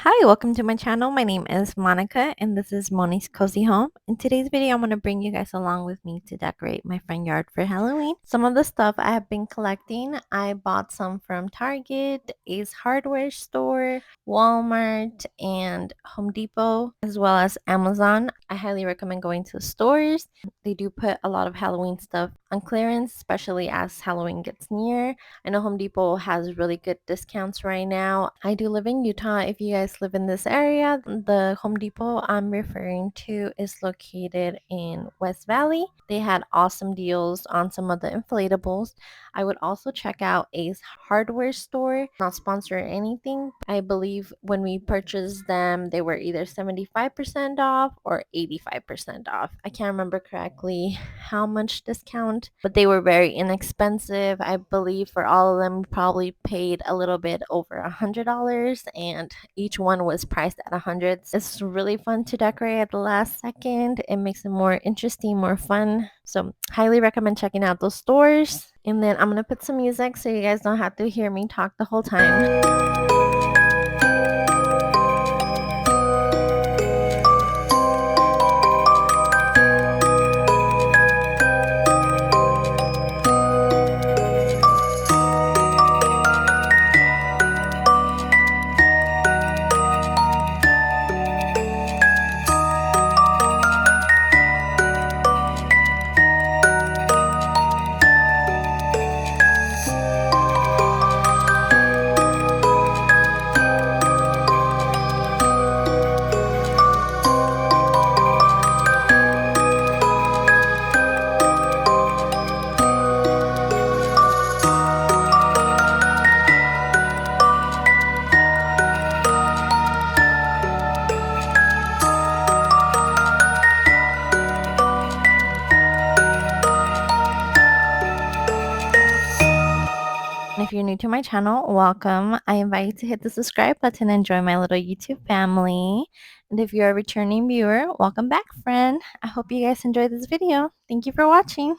Hi, welcome to my channel. My name is Monica and this is Moni's Cozy Home. In today's video, I'm going to bring you guys along with me to decorate my front yard for Halloween. Some of the stuff I have been collecting, I bought some from Target, Ace Hardware Store, Walmart, and Home Depot, as well as Amazon. I highly recommend going to stores. They do put a lot of Halloween stuff on clearance, especially as Halloween gets near. I know Home Depot has really good discounts right now. I do live in Utah. If you guys live in this area, the Home Depot I'm referring to is located in West Valley. They had awesome deals on some of the inflatables. I would also check out Ace Hardware Store. Not sponsor or anything. I believe when we purchased them, they were either 75% off or 85% off. I can't remember correctly how much discount, but they were very inexpensive. I believe for all of them, we probably paid a little bit over $100, and each one was priced at $100. It's really fun to decorate at the last second. It makes it more interesting, more fun. So highly recommend checking out those stores. And then I'm gonna put some music so you guys don't have to hear me talk the whole time. If you're new to my channel, welcome. I invite you to hit the subscribe button and join my little YouTube family. And if you're a returning viewer, welcome back, friend. I hope you guys enjoyed this video. Thank you for watching.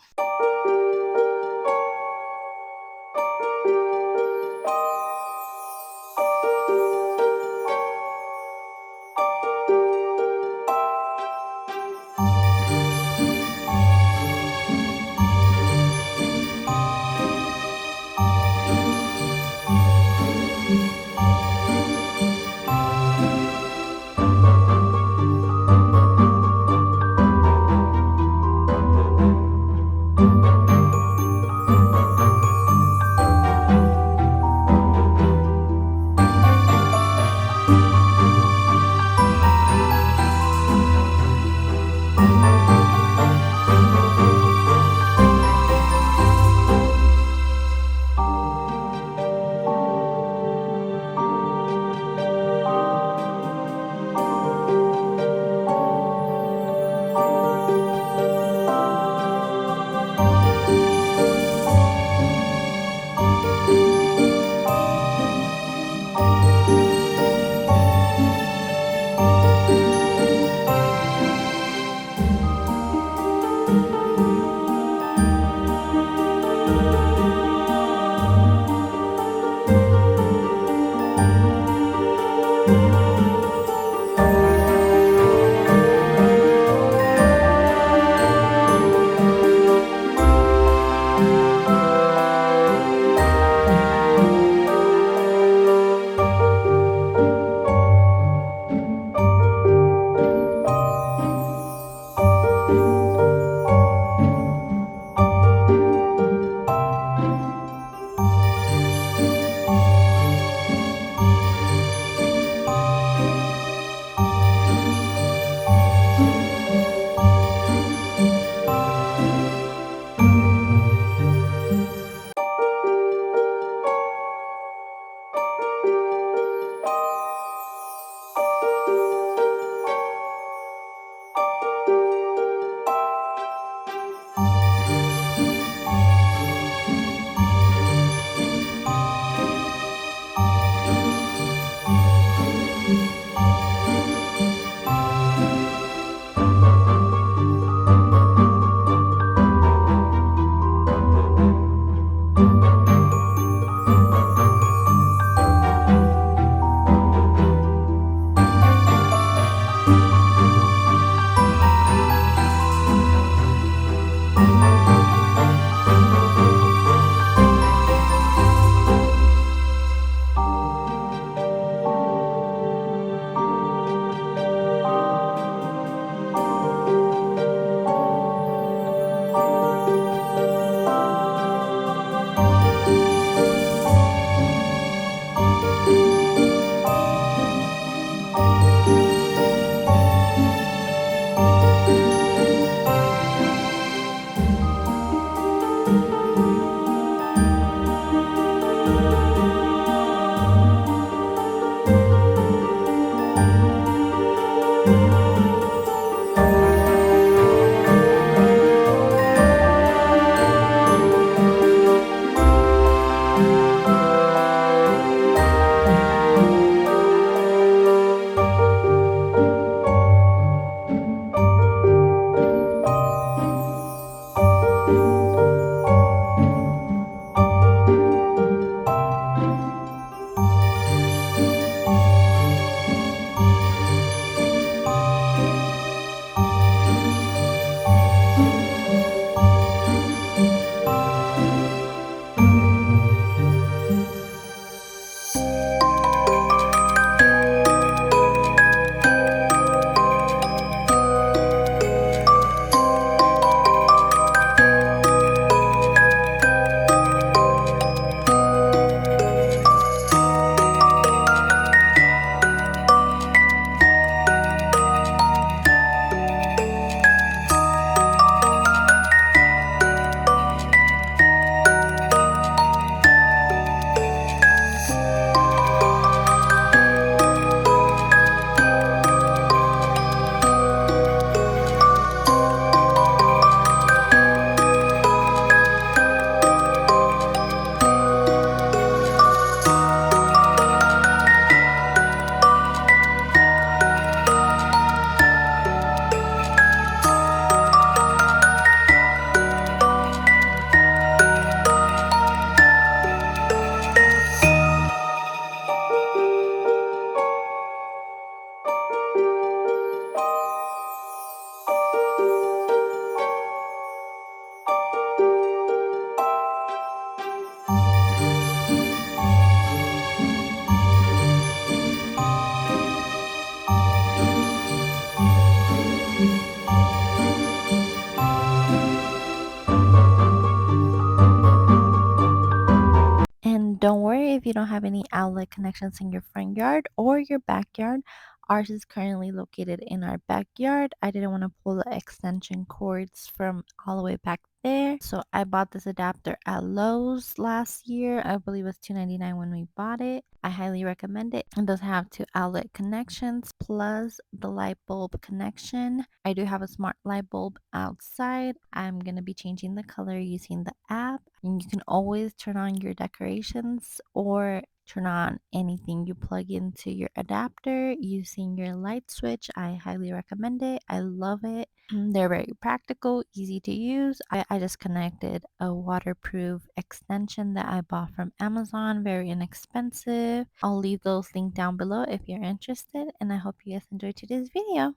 you don't have any outlet connections in your front yard or your backyard. Ours is currently located in our backyard. I didn't want to pull the extension cords from all the way back there. So I bought this adapter at Lowe's last year. I believe it was $2.99 when we bought it. I highly recommend it. It does have two outlet connections plus the light bulb connection. I do have a smart light bulb outside. I'm going to be changing the color using the app. And you can always turn on your decorations or turn on anything you plug into your adapter using your light switch. I highly recommend it. I love it. They're very practical, easy to use. I just connected a waterproof extension that I bought from Amazon, very inexpensive. I'll leave those linked down below if you're interested, and I hope you guys enjoyed today's video.